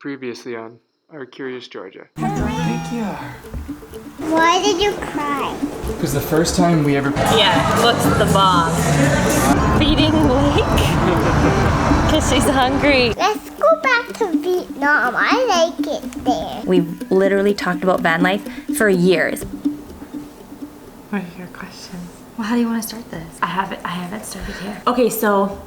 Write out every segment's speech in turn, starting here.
Previously on Our Curious Georgia. You don't think you are. Why did you cry? Because the first time we ever... Yeah, looks the bomb. Feeding Lake? Because she's hungry. Let's go back to Vietnam. I like it there. We've literally talked about van life for years. What are your questions? Well, how do you want to start this? I haven't started here. Okay, so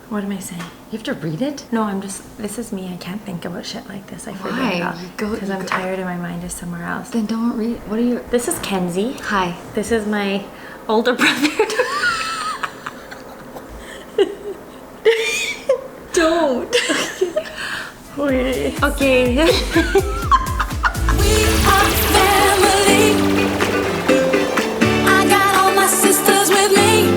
what am I saying? You have to read it? No, this is me. I can't think about shit like this. I forget Why? it all. Because I'm tired and my mind is somewhere else. Then don't read. What are you? This is Kenzie. Hi. This is my older brother. Don't. Wait. Okay. We are family. I got all my sisters with me.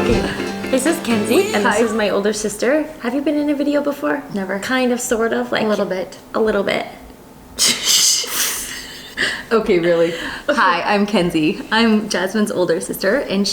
Okay. This is Kenzie, and Hi. this is my older sister. Have you been in a video before? Never. Kind of, sort of, like A little bit. A little bit. Okay, really. Hi, I'm Kenzie. I'm Jasmine's older sister, and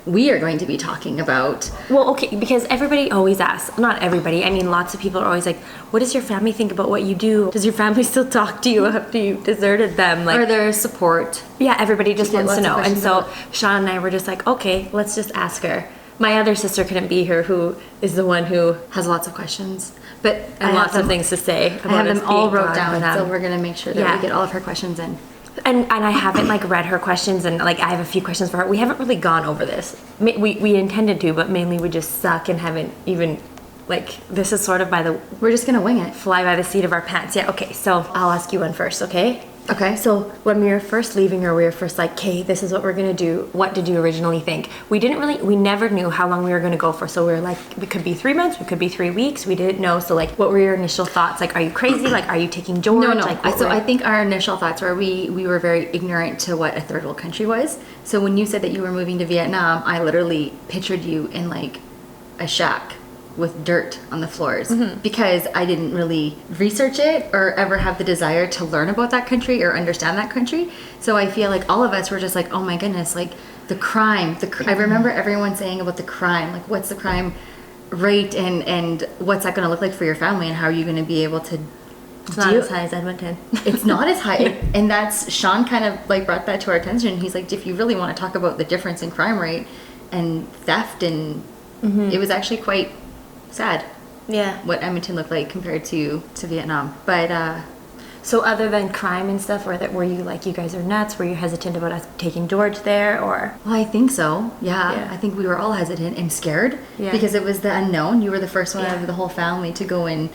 we are going to be talking about... Well, okay, because everybody always asks, not everybody, I mean lots of people are always like, what does your family think about what you do? Does your family still talk to you after you deserted them? Like, Are there support? yeah, everybody just get wants to lots of know. And questions so about- Sean and I were just like, okay, let's just ask her. My other sister couldn't be here, who is the one who Has lots of questions. But and lots of things to say about I have us them all being wrote gone, down, but, so we're going to make sure that yeah. we get all of her questions in. And I haven't like read her questions, and like I have a few questions for her. We haven't really gone over this. We intended to, but mainly we just suck and haven't even like, this is sort of We're just going to wing it. fly by the seat of our pants. Yeah, okay, so I'll ask you one first, okay? Okay. So when we were first leaving, or we were first like, okay, this is what we're gonna do, what did you originally think? We never knew how long we were gonna go for. So we were like, we could be 3 months, we could be 3 weeks, we didn't know. So like, what were your initial thoughts? Like, are you crazy? Like, are you taking George? No. Like, I think our initial thoughts were we were very ignorant to what a third world country was. So when you said that you were moving to Vietnam, I literally pictured you in like a shack with dirt on the floors, because I didn't really research it or ever have the desire to learn about that country or understand that country. So I feel like all of us were just like, oh my goodness, like the crime. I remember everyone saying about the crime, like what's the crime rate and what's that going to look like for your family, and how are you going to be able to it's not as high as Edmonton. It's not as high. And that's, Sean kind of like brought that to our attention. He's like, if you really want to talk about the difference in crime rate and theft, and it was actually quite sad Yeah. what Edmonton looked like compared to Vietnam. But So other than crime and stuff, were you like, you guys are nuts? Were you hesitant about us taking George there, or? well, I think so. Yeah. Yeah. I think we were all hesitant and scared, Yeah. because it was the unknown. You were the first one out Yeah. of the whole family to go in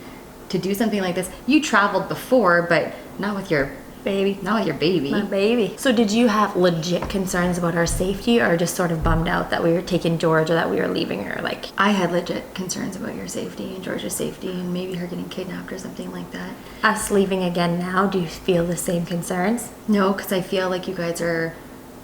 to do something like this. You traveled before, but not with your Baby. not with your baby. My baby. So did you have legit concerns about our safety, or just sort of bummed out that we were taking George, or that we were leaving her? Like, I had legit concerns about your safety and Georgia's safety, and maybe her getting kidnapped or something like that. us leaving again now, do you feel the same concerns? No, because I feel like you guys are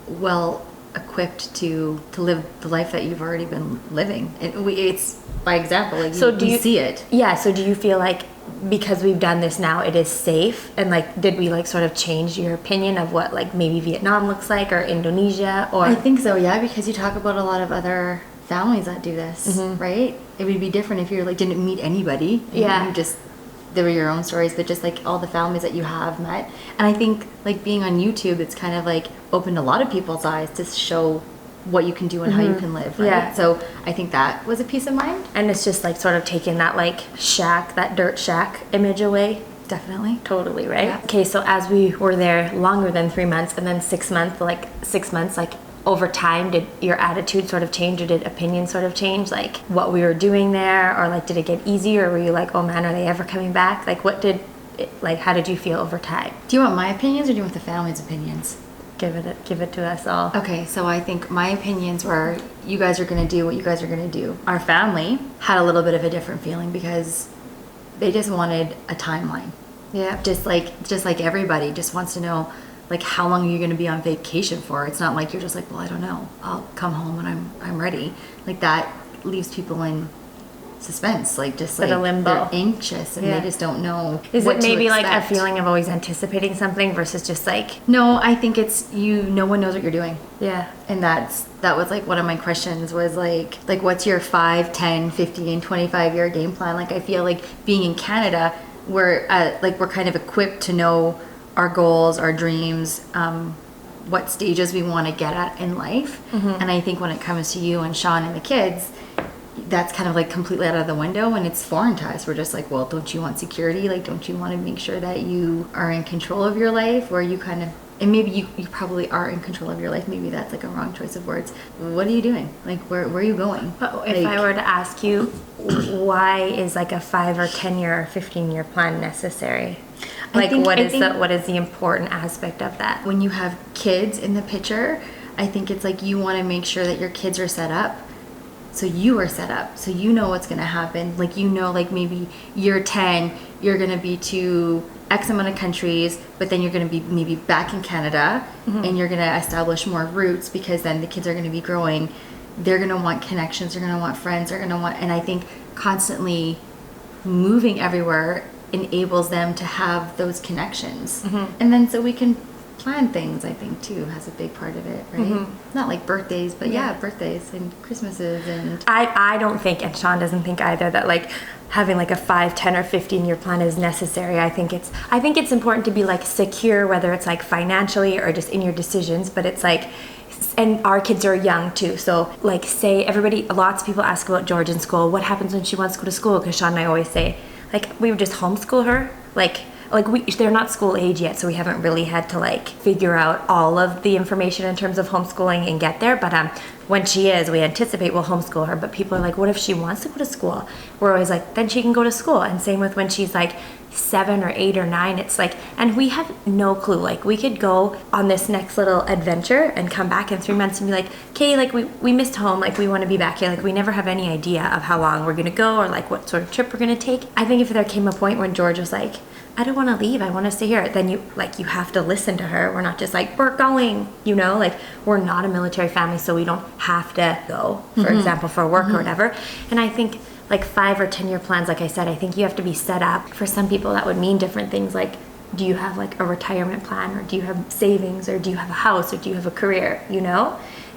well equipped to live the life that you've already been living. It's by example. Like, So we see it. Yeah, so do you feel like because we've done this now, it is safe? And like, did we like sort of change your opinion of what like maybe Vietnam looks like, or Indonesia, or? I think so, yeah, because you talk about a lot of other families that do this, right? It would be different if you like didn't meet anybody. Yeah. You just, they were your own stories, but just like all the families that you have met. And I think like being on YouTube, it's kind of like opened a lot of people's eyes to show what you can do and how you can live, right? Yeah. So I think that was a peace of mind. And it's just like sort of taking that like shack, that dirt shack image away. Definitely. Totally, right? Yeah. Okay, so as we were there longer than 3 months, and then 6 months, like over time, did your attitude sort of change, or did opinions sort of change? Like what we were doing there, or like did it get easier, or were you like, oh man, are they ever coming back? Like how did you feel over time? Do you want my opinions or do you want the family's opinions? Give it to us all. Okay, so I think my opinions were, you guys are going to do what you guys are going to do. Our family had a little bit of a different feeling, because they just wanted a timeline. Yeah. Just like everybody just wants to know, like, how long are you going to be on vacation for? It's not like you're just like, well, I don't know, I'll come home when I'm ready. Like, that leaves people in suspense, like just like a limbo. They're anxious and Yeah. they just don't know. Is what it to maybe like a expect. feeling of always anticipating something versus just like, No, I think it's no one knows what you're doing. yeah. And that was like one of my questions was like what's your 5, 10, 15, 25 year game plan? Like, I feel like being in Canada, we're kind of equipped to know our goals, our dreams, what stages we want to get at in life. And I think when it comes to you and Sean and the kids, that's kind of like completely out of the window, and it's foreign to us. We're just like, well, don't you want security? Like, don't you want to make sure that you are in control of your life? Or you kind of, and maybe you probably are in control of your life. Maybe that's like a wrong choice of words. What are you doing? Like, where are you going? But if I were to ask you, why is like a 5 or 10 year or 15-year plan necessary? Like, what is the important aspect of that? When you have kids in the picture, I think it's like you want to make sure that your kids are set up. So you are set up. So you know what's going to happen. Like, you know, like maybe year 10, you're going to be to X amount of countries, but then you're going to be maybe back in Canada, and you're going to establish more roots, because then the kids are going to be growing. They're going to want connections. They're going to want friends. They're going to want, and I think constantly moving everywhere enables them to have those connections. And then so we can plan things, I think, too, has a big part of it, right? Not like birthdays, but birthdays and Christmases. And I don't think, and Sean doesn't think either, that like having like a 5, 10, or 15-year plan is necessary. I think it's important to be like secure, whether it's like financially or just in your decisions, but it's like, and our kids are young too, so like, say lots of people ask about George in school, what happens when she wants to go to school? Because Sean and I always say, like, we would just homeschool her, they're not school age yet, so we haven't really had to like figure out all of the information in terms of homeschooling and get there. But when she is, we anticipate we'll homeschool her. But people are like, what if she wants to go to school? We're always like, then she can go to school. And same with when she's like 7 or 8 or 9. It's like, and we have no clue. Like, we could go on this next little adventure and come back in 3 months and be like, okay, like we missed home, like we want to be back here. Like, we never have any idea of how long we're gonna go or like what sort of trip we're gonna take. I think if there came a point when George was like, I don't want to leave, I want to stay here, then you have to listen to her. We're not just like, we're going, like, we're not a military family, so we don't have to go, for example, for work or whatever. And I think like 5 or 10 year plans, like I said, I think you have to be set up. For some people that would mean different things, like, do you have like a retirement plan, or do you have savings, or do you have a house, or do you have a career,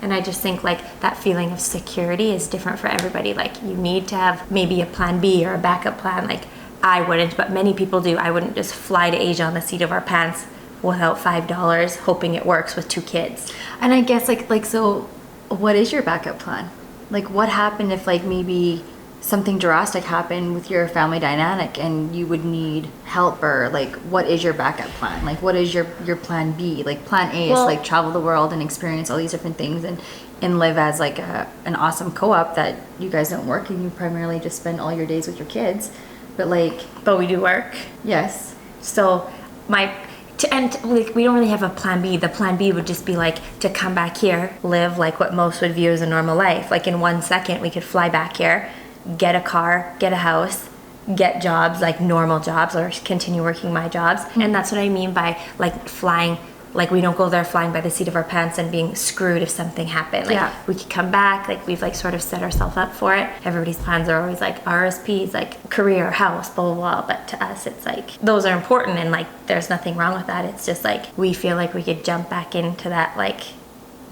And I just think like that feeling of security is different for everybody. Like, you need to have maybe a plan B or a backup plan. Like, I wouldn't, but many people do. I wouldn't just fly to Asia on the seat of our pants without $5, hoping it works with 2 kids. And I guess like so, what is your backup plan? Like, what happened if like maybe something drastic happened with your family dynamic and you would need help, or like, what is your backup plan? Like, what is your plan B? Like, plan A is like travel the world and experience all these different things and live as like an awesome co-op that you guys don't work and you primarily just spend all your days with your kids. But we do work. Yes. So we don't really have a plan B. The plan B would just be like to come back here, live like what most would view as a normal life. Like, in 1 second, we could fly back here, get a car, get a house, get jobs, like normal jobs, or continue working my jobs. And that's what I mean by like flying. Like, we don't go there flying by the seat of our pants and being screwed if something happened. Like, we could come back, like, we've like sort of set ourselves up for it. Everybody's plans are always like RSPs, like career, house, blah, blah, blah. But to us, it's like, those are important, and like, there's nothing wrong with that. It's just like, we feel like we could jump back into that like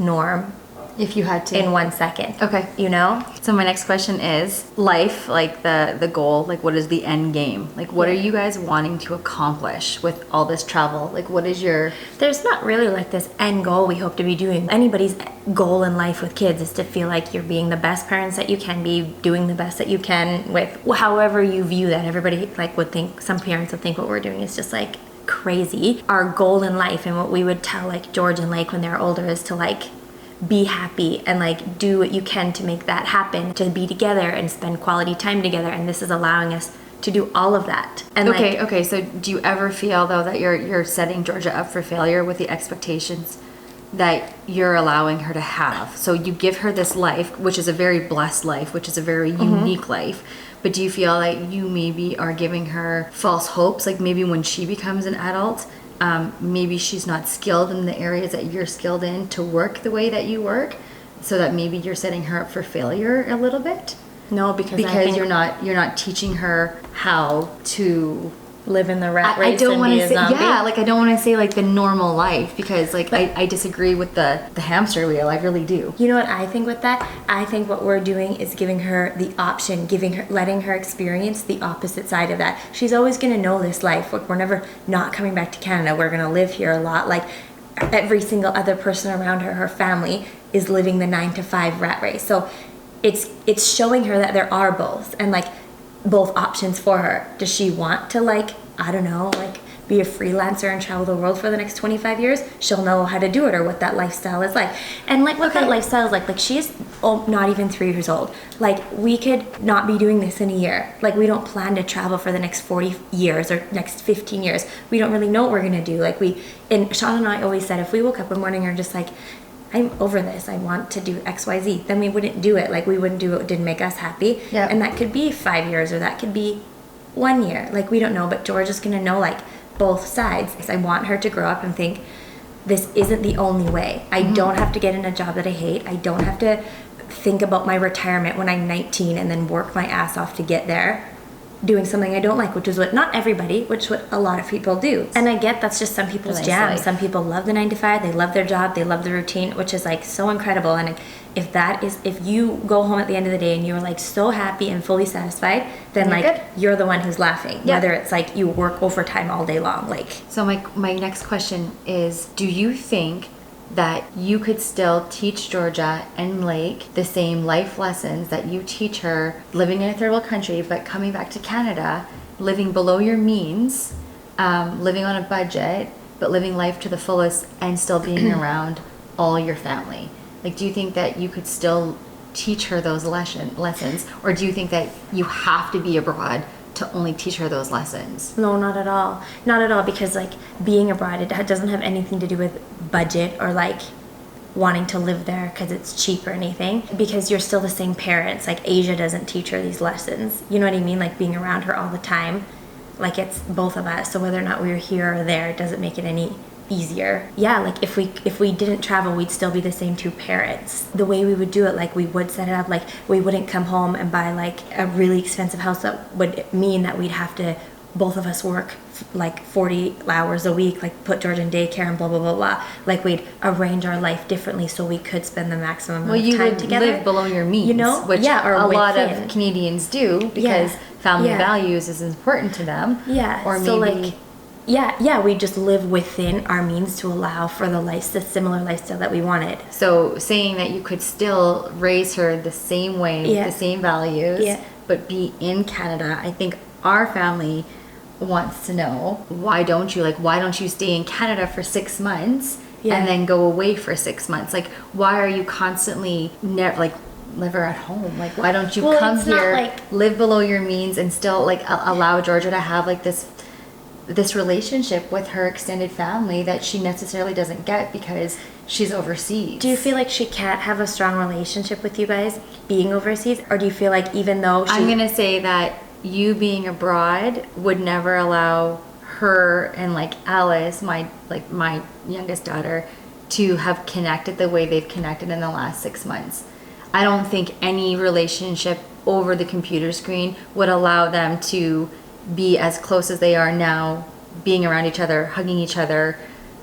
norm if you had to in 1 second. Okay. So my next question is life, like the goal, like, what is the end game? Like, what are you guys wanting to accomplish with all this travel? Like, what is there's not really like this end goal we hope to be doing. Anybody's goal in life with kids is to feel like you're being the best parents that you can be, doing the best that you can with however you view that. Everybody like would think, some parents would think what we're doing is just like crazy. Our goal in life, and what we would tell like George and Lake when they're older, is to like be happy and like do what you can to make that happen, to be together and spend quality time together. And this is allowing us to do all of that. And okay. So do you ever feel though that you're setting Georgia up for failure with the expectations that you're allowing her to have? So you give her this life, which is a very blessed life, which is a very unique life. But do you feel like you maybe are giving her false hopes? Like, maybe when she becomes an adult, maybe she's not skilled in the areas that you're skilled in to work the way that you work, so that maybe you're setting her up for failure a little bit. No, because you're not teaching her how to live in the rat I race don't and want be to a say, zombie. yeah, like I don't want to say like the normal life because like I disagree with the hamster wheel. I really do. You know what I think with that? I think what we're doing is giving her the option, letting her experience the opposite side of that. She's always going to know this life. Like, we're never not coming back to Canada. We're going to live here a lot. Like, every single other person around her, her family, is living the 9-to-5 rat race. So it's showing her that there are both, and like both options for her. Does she want to, like, I don't know, like be a freelancer and travel the world for the next 25 years? She'll know how to do it, or what that lifestyle is like. And like what that lifestyle is like she is not even 3 years old. Like, we could not be doing this in a year. Like, we don't plan to travel for the next 40 years or next 15 years. We don't really know what we're gonna do. Like, and Sean and I always said, if we woke up one morning and are just like, I'm over this, I want to do XYZ, then we wouldn't do it. Like, we wouldn't do what didn't make us happy. Yeah. And that could be 5 years, or that could be 1 year. Like, we don't know, but George is gonna know, like, both sides. I want her to grow up and think, this isn't the only way. I don't have to get in a job that I hate. I don't have to think about my retirement when I'm 19 and then work my ass off to get there doing something I don't like, which is what not everybody, which what a lot of people do. And I get that's just some people's Nice jam. life. Some people love the 9-to-5, they love their job, they love the routine, which is like so incredible. And if you go home at the end of the day and you're like so happy and fully satisfied, then You're like good. you're the one who's laughing. Yeah. Whether it's like you work overtime all day long, like. So my next question is, do you think that you could still teach Georgia and Blake the same life lessons that you teach her living in a third world country, but coming back to Canada, living below your means, living on a budget, but living life to the fullest and still being around all your family? Like, do you think that you could still teach her those lessons, or do you think that you have to be abroad to only teach her those lessons? No, not at all. Not at all, because like being abroad, it doesn't have anything to do with budget or like wanting to live there because it's cheap or anything, because you're still the same parents. Like, Asia doesn't teach her these lessons. You know what I mean? Like, being around her all the time, like, it's both of us. So whether or not we were here or there, it doesn't make it any easier. Yeah, like if we didn't travel, we'd still be the same two parents. The way we would do it, like, we would set it up, like, we wouldn't come home and buy like a really expensive house that would mean that we'd have to both of us work like 40 hours a week, like put George in daycare and blah blah blah blah. Like, we'd arrange our life differently so we could spend the maximum amount of time together. Live below your means, you know, which or a lot within. of Canadians do, because family Yeah. values is important to them. Yeah. Or maybe so like, we just live within our means to allow for the similar lifestyle that we wanted. so saying that you could still raise her the same way, with Yeah. the same values, Yeah. but be in Canada. I think our family wants to know, why don't you stay in Canada for 6 months Yeah. and then go away for 6 months? Like, why are you constantly never at home? Like, why don't you Well, come it's not here, like- live below your means, and still like allow Georgia to have like this relationship with her extended family that she necessarily doesn't get because she's overseas? Do you feel like she can't have a strong relationship with you guys being overseas? Or do you feel like even though she... I'm gonna say that you being abroad would never allow her and like Alice, my youngest daughter, to have connected the way they've connected in the last 6 months. I don't think any relationship over the computer screen would allow them to be as close as they are now, being around each other, hugging each other,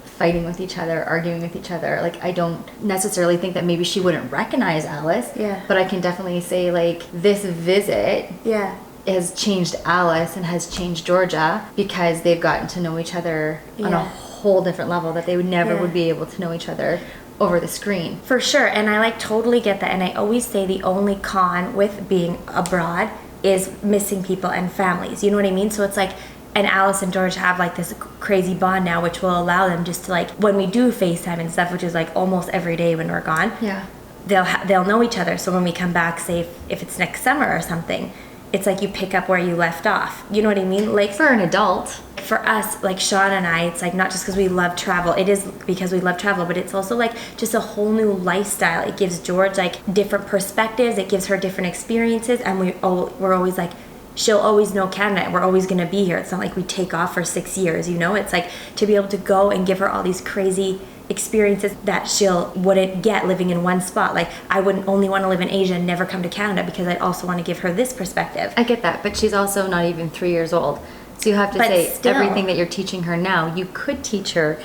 fighting with each other, arguing with each other. Like, I don't necessarily think that maybe she wouldn't recognize Alice. Yeah. But I can definitely say, like, this visit Yeah. has changed Alice and has changed Georgia, because they've gotten to know each other on a Yeah. whole different level that they would never Yeah. would be able to know each other over the screen. For sure, and I like totally get that. And I always say the only con with being abroad is missing people and families. You know what I mean? So it's like, and Alice and George have like this crazy bond now, which will allow them just to like, when we do FaceTime and stuff, which is like almost every day when we're gone, Yeah. they'll know each other. So when we come back, say if it's next summer or something, it's like you pick up where you left off. You know what I mean? Like, For an adult. for us, like Sean and I, it's like not just because we love travel. It is because we love travel, but it's also like just a whole new lifestyle. It gives George like different perspectives. It gives her different experiences, and we're always like, she'll always know Canada. We're always gonna be here. It's not like we take off for 6 years. You know, it's like to be able to go and give her all these crazy experiences that wouldn't get living in one spot. Like, I wouldn't only want to live in Asia and never come to Canada, because I'd also want to give her this perspective. I get that, but she's also not even 3 years old. So you have to But say still- everything that you're teaching her now, you could teach her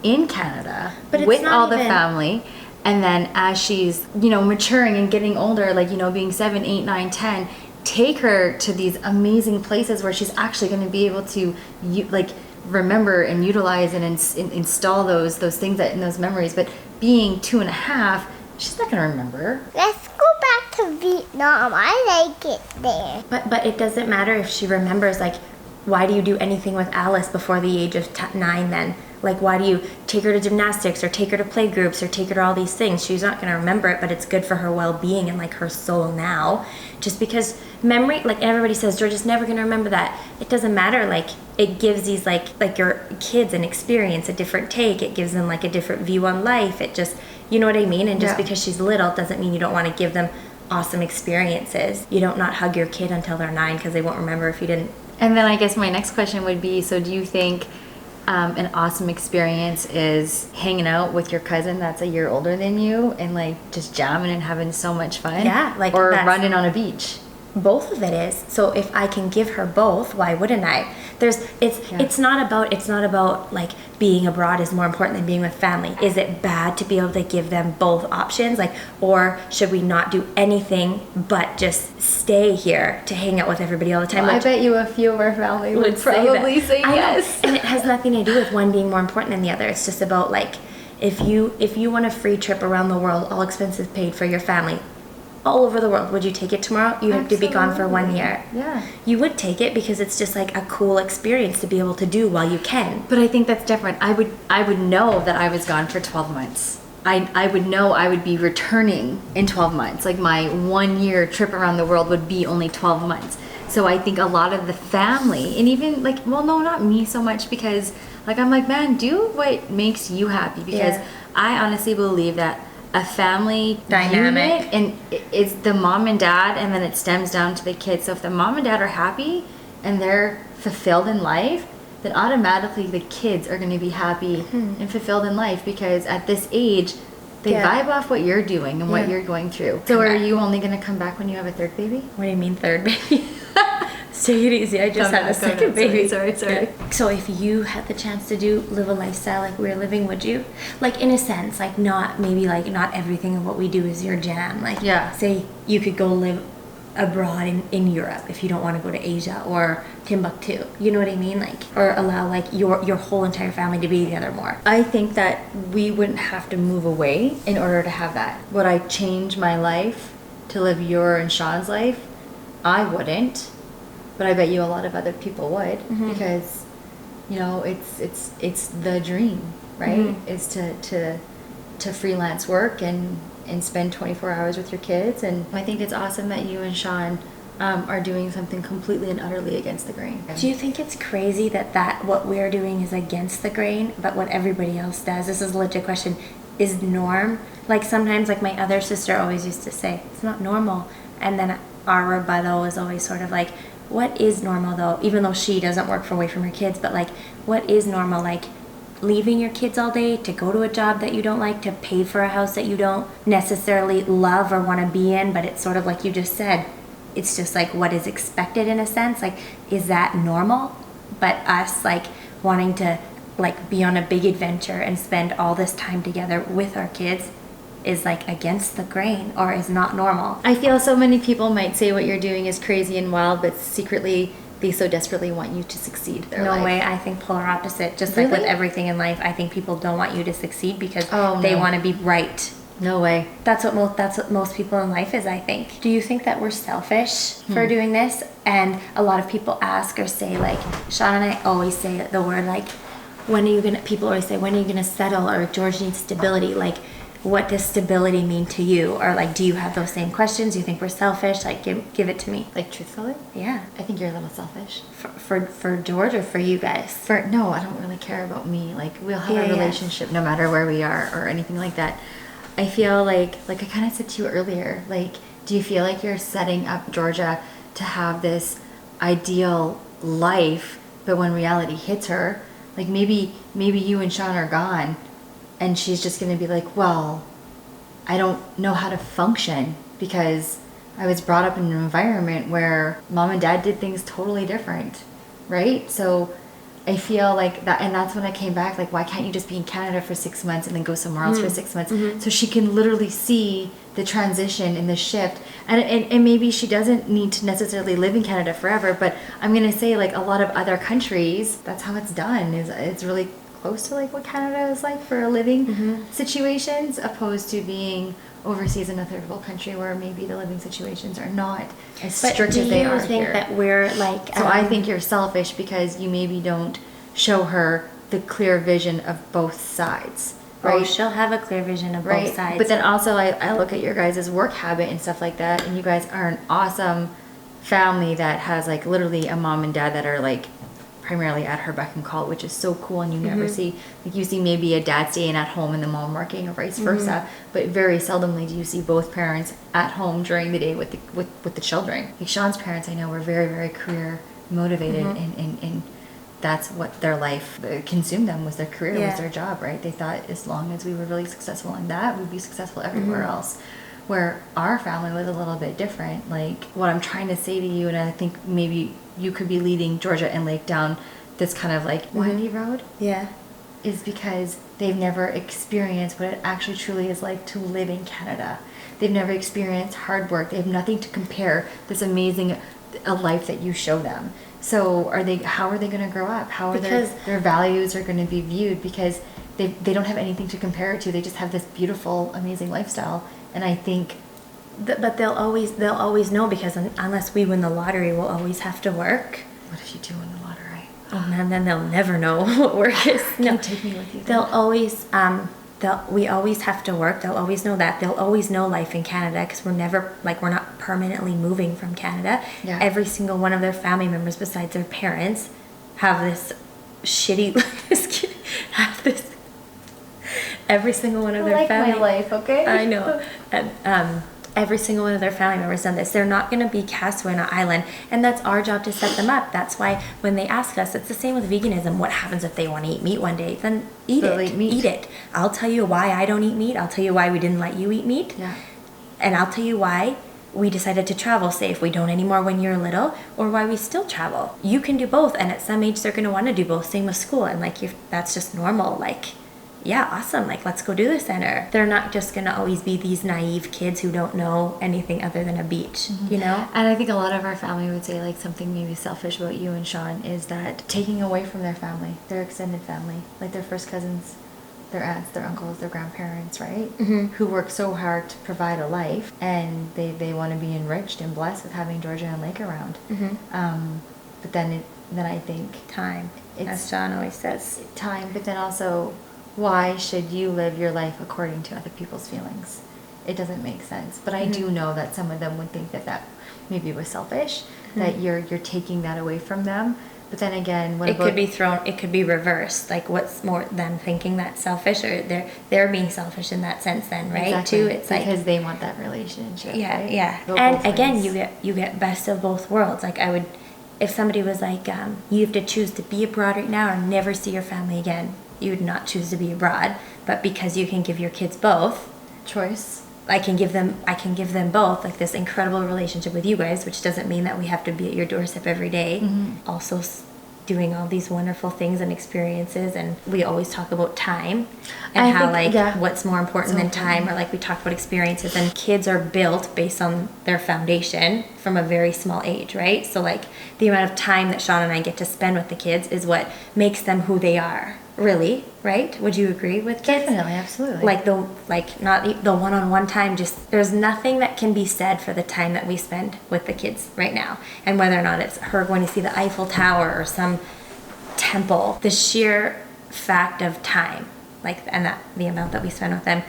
in Canada But it's with not all the even- family. And then as she's, maturing and getting older, like, being 7, 8, 9, 10, take her to these amazing places where she's actually going to be able to, remember and utilize and install those things in those memories. But being 2.5, she's not going to remember. Let's go back to Vietnam. I like it there. But it doesn't matter if she remembers, like, why do you do anything with Alice before the age of 9 then? Like, why do you take her to gymnastics or take her to play groups or take her to all these things? She's not going to remember it, but it's good for her well-being and, like, her soul now. Just because memory, like, everybody says, Georgia's never going to remember that. It doesn't matter. Like, it gives these, like your kids an experience, a different take. It gives them, like, a different view on life. It just, you know what I mean? And just Yeah. because she's little doesn't mean you don't want to give them awesome experiences. You don't not hug your kid until they're 9 because they won't remember if you didn't. And then I guess my next question would be, so do you think an awesome experience is hanging out with your cousin that's a year older than you and, like, just jamming and having so much fun? Yeah, like, or that's- running on a beach? Both of it is. So if I can give her both, why wouldn't I? It's not about like being abroad is more important than being with family. Is it bad to be able to give them both options? Like, or should we not do anything but just stay here to hang out with everybody all the time? I Which bet you a few of our family would say that. probably say I know. yes. And it has nothing to do with one being more important than the other. It's just about, like, if you want a free trip around the world, all expenses paid for your family, all over the world, would you take it tomorrow? You have to be gone for 1 year. Yeah. You would take it because it's just like a cool experience to be able to do while you can. But I think that's different. I would know that I was gone for 12 months. I would know I would be returning in 12 months. Like, my 1 year trip around the world would be only 12 months. So I think a lot of the family, and even, like, well, no, not me so much, because, like, I'm like, man, do what makes you happy, because Yeah. I honestly believe that a family Dynamic. unit and it's the mom and dad, and then it stems down to the kids. So if the mom and dad are happy and they're fulfilled in life, then automatically the kids are going to be happy and fulfilled in life, because at this age they Yeah. vibe off what you're doing and what Yeah. you're going through. So are you only going to come back when you have a third baby? What do you mean third baby? Take it easy. I just Come had a back, second come back. baby. Sorry. Yeah. So if you had the chance to live a lifestyle like we're living, would you? Like, in a sense, like, not everything of what we do is your jam. Like, Yeah. say you could go live abroad in Europe if you don't want to go to Asia or Timbuktu. You know what I mean? Like, or allow, like, your whole entire family to be together more. I think that we wouldn't have to move away in order to have that. Would I change my life to live your and Sean's life? I wouldn't, but I bet you a lot of other people would, because, it's the dream, right? Is to freelance work and spend 24 hours with your kids. And I think it's awesome that you and Sean are doing something completely and utterly against the grain. Do you think it's crazy that what we're doing is against the grain, but what everybody else does, this is a legit question, is norm? Like, sometimes, like, my other sister always used to say, it's not normal. And then our rebuttal is always sort of like, what is normal though? Even though she doesn't work away from her kids, but, like, what is normal? Like, leaving your kids all day to go to a job that you don't like, to pay for a house that you don't necessarily love or want to be in, but it's sort of like you just said, it's just like what is expected in a sense. Like, is that normal? But us, like, wanting to, like, be on a big adventure and spend all this time together with our kids is, like, against the grain or is not normal. I feel so many people might say what you're doing is crazy and wild, but secretly they so desperately want you to succeed. No way. I think polar opposite. Just like with Really? everything in life, I think people don't want you to succeed because Oh, they no. want to be right. No way. That's what most people in life is, I think. Do you think that we're selfish for doing this? And a lot of people ask or say, like, Sean and I always say the word, like, people always say, when are you gonna settle? Or George needs stability. Like, what does stability mean to you? Or, like, do you have those same questions? Do you think we're selfish? Like, give it to me. Like, truthfully? Yeah. I think you're a little selfish. For George or for you guys? No, I don't really care about me. Like, we'll have Yeah, a yeah. relationship no matter where we are or anything like that. I feel like I kind of said to you earlier, like, do you feel like you're setting up Georgia to have this ideal life, but when reality hits her, like, maybe you and Sean are gone and she's just going to be like, well, I don't know how to function because I was brought up in an environment where mom and dad did things totally different. right? So I feel like that, and that's when I came back, like, why can't you just be in Canada for 6 months and then go somewhere else for 6 months? So she can literally see the transition and the shift. And maybe she doesn't need to necessarily live in Canada forever, but I'm going to say, like, a lot of other countries, that's how it's done, is it's really close to like what Canada is like for living situations, opposed to being overseas in a third world country where maybe the living situations are not as But strict do as they you are think here. that we're like? So I think you're selfish because you maybe don't show her the clear vision of both sides, right? Oh, she'll have a clear vision of Right. both sides. But then also I look at your guys' work habit and stuff like that, and you guys are an awesome family that has like literally a mom and dad that are like primarily at her beck and call, which is so cool. And you never see, like, you see maybe a dad staying at home and the mom working, or vice versa, but very seldomly do you see both parents at home during the day with the children. Like Sean's parents, I know, were very, very career motivated, and that's what their life consumed them, was their career, was their job, right? They thought as long as we were really successful in that, we'd be successful everywhere else. Where our family was a little bit different. Like, what I'm trying to say to you, and I think maybe you could be leading Georgia and Lake down this kind of like windy road, yeah. is because they've never experienced what it actually truly is like to live in Canada. They've never experienced hard work. They have nothing to compare this amazing a life that you show them. So how are they going to grow up? How are their values are going to be viewed? Because they don't have anything to compare it to. They just have this beautiful, amazing lifestyle. And I think, But they'll always know, because unless we win the lottery, we'll always have to work. what if you do win the lottery? Oh man, then they'll never know what work is. No, Take me with you. they'll always we always have to work. They'll always know that. They'll always know life in Canada, because we're not permanently moving from Canada. Yeah. Every single one of their family members, besides their parents, have this shitty have this. Every single one of their family. life, okay? I know. And every single one of their family members done this. They're not going to be cast away on an island, and that's our job to set them up. That's why when they ask us, it's the same with veganism. What happens if they want to eat meat one day? Then They'll eat meat. Eat it. I'll tell you why I don't eat meat. I'll tell you why we didn't let you eat meat. Yeah. And I'll tell you why we decided to travel. Say if we don't anymore when you're little, or why we still travel. You can do both, and at some age they're going to want to do both. Same with school, and like that's just normal. Like, yeah, awesome, like let's go do this center. They're not just gonna always be these naive kids who don't know anything other than a beach, you know? And I think a lot of our family would say, like, something maybe selfish about you and Sean is that taking away from their family, their extended family, like their first cousins, their aunts, their uncles, their grandparents, right? Who work so hard to provide a life, and they want to be enriched and blessed with having Georgia and Lake around. But then I think Time, It's- as Sean always says. time, but then also, why should you live your life according to other people's feelings? It doesn't make sense. But I do know that some of them would think that maybe was selfish, that you're taking that away from them. But then again, what It about, could be thrown, it could be reversed. Like, what's more them thinking that's selfish, or they're being selfish in that sense then, right? Exactly, Too, it's like, because they want that relationship. yeah, right? yeah. Go And both again, ways. you get best of both worlds. Like, if somebody was like, you have to choose to be abroad right now or never see your family again, you would not choose to be abroad. But because you can give your kids both, choice. I can give them both, like this incredible relationship with you guys, which doesn't mean that we have to be at your doorstep every day. Also doing all these wonderful things and experiences, and we always talk about time and I how think, yeah. what's more important than time, or like we talk about experiences, and kids are built based on their foundation from a very small age, right? So like the amount of time that Sean and I get to spend with the kids is what makes them who they are, really, right? Would you agree with kids? Definitely, absolutely. Not the one-on-one time, just there's nothing that can be said for the time that we spend with the kids right now, and whether or not it's her going to see the Eiffel Tower or some temple, the sheer fact of time, and that the amount that we spend with them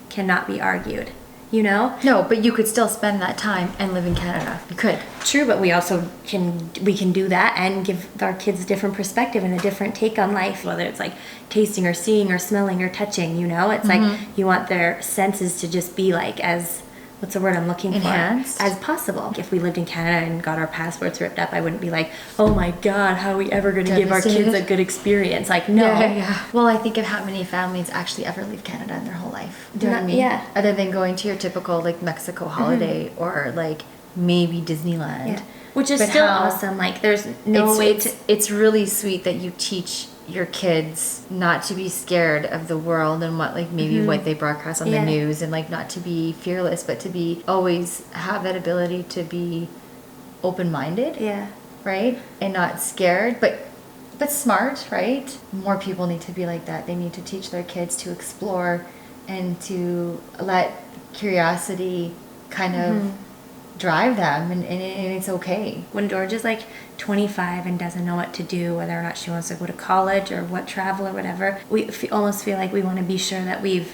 cannot be argued, you know? No, but you could still spend that time and live in Canada. You could. True, but we also can do that and give our kids a different perspective and a different take on life, whether it's like tasting or seeing or smelling or touching, you know? It's like you want their senses to just be like as, what's the word I'm looking Enhanced? for? As possible. If we lived in Canada and got our passports ripped up, I wouldn't be like, oh my God, how are we ever going to give our kids a Devastated. good experience? Like, no. Yeah. Well, I think of how many families actually ever leave Canada in their whole life. Do you know what I mean? Yeah. Other than going to your typical like Mexico holiday or like maybe Disneyland. Yeah. which is But still how- awesome. Like there's no way to. It's really sweet that you teach your kids not to be scared of the world and what like maybe what they broadcast on Yeah. the news, and like not to be fearless, but to be always have that ability to be open-minded, Yeah. right? And not scared, but smart, right? More people need to be like that. They need to teach their kids to explore and to let curiosity kind of drive them, and it's okay. When George is like 25 and doesn't know what to do, whether or not she wants to go to college or what travel or whatever, we almost feel like we want to be sure that we've,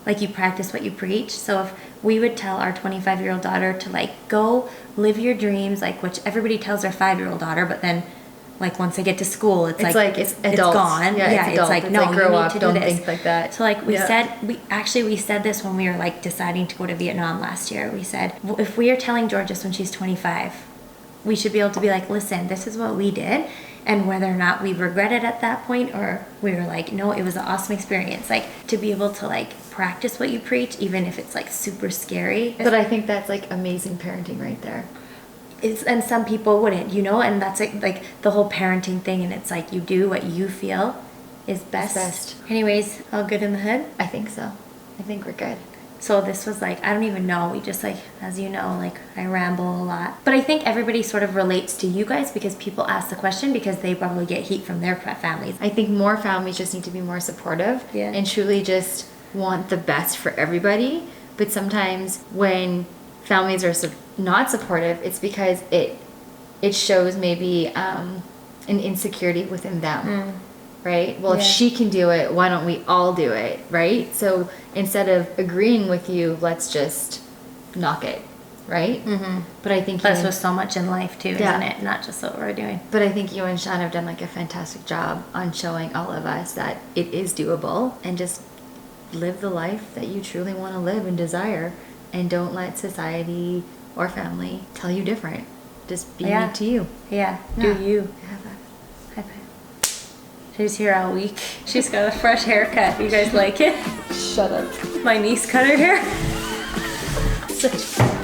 like, you practice what you preach. So if we would tell our 25-year-old daughter to like go live your dreams, like, which everybody tells their 5-year-old daughter, but then like once they get to school, it's adult. It's gone. Yeah, it's adult. like, It's no, like, grow you need up, to do don't this. think like that. So like we Yeah. said, we said this when we were like deciding to go to Vietnam last year. We said, well, if we are telling George this when she's 25, we should be able to be like, listen, this is what we did, and whether or not we regret it at that point or we were like, no, it was an awesome experience. Like to be able to like practice what you preach, even if it's like super scary. But I think that's like amazing parenting right there. And some people wouldn't, and that's like the whole parenting thing, and it's like you do what you feel is best. Anyways, all good in the hood? I think so. I think we're good. So this was like, I don't even know, we just like, as you know, like I ramble a lot. But I think everybody sort of relates to you guys because people ask the question because they probably get heat from their families. I think more families just need to be more supportive, Yeah. and truly just want the best for everybody. But sometimes when families are not supportive, it's because it shows maybe an insecurity within them, right? Well, Yeah. if she can do it, why don't we all do it, right? So instead of agreeing with you, let's just knock it, right? Mm-hmm. But I think That's with so much in life too, Yeah. isn't it? Not just what we're doing. But I think you and Sean have done like a fantastic job on showing all of us that it is doable, and just live the life that you truly want to live and desire, and don't let society or family tell you different. Just be Yeah. unique to you. Yeah, do Yeah. you. High five. She's here all week. She's got a fresh haircut. You guys like it? Shut up. My niece cut her hair. Such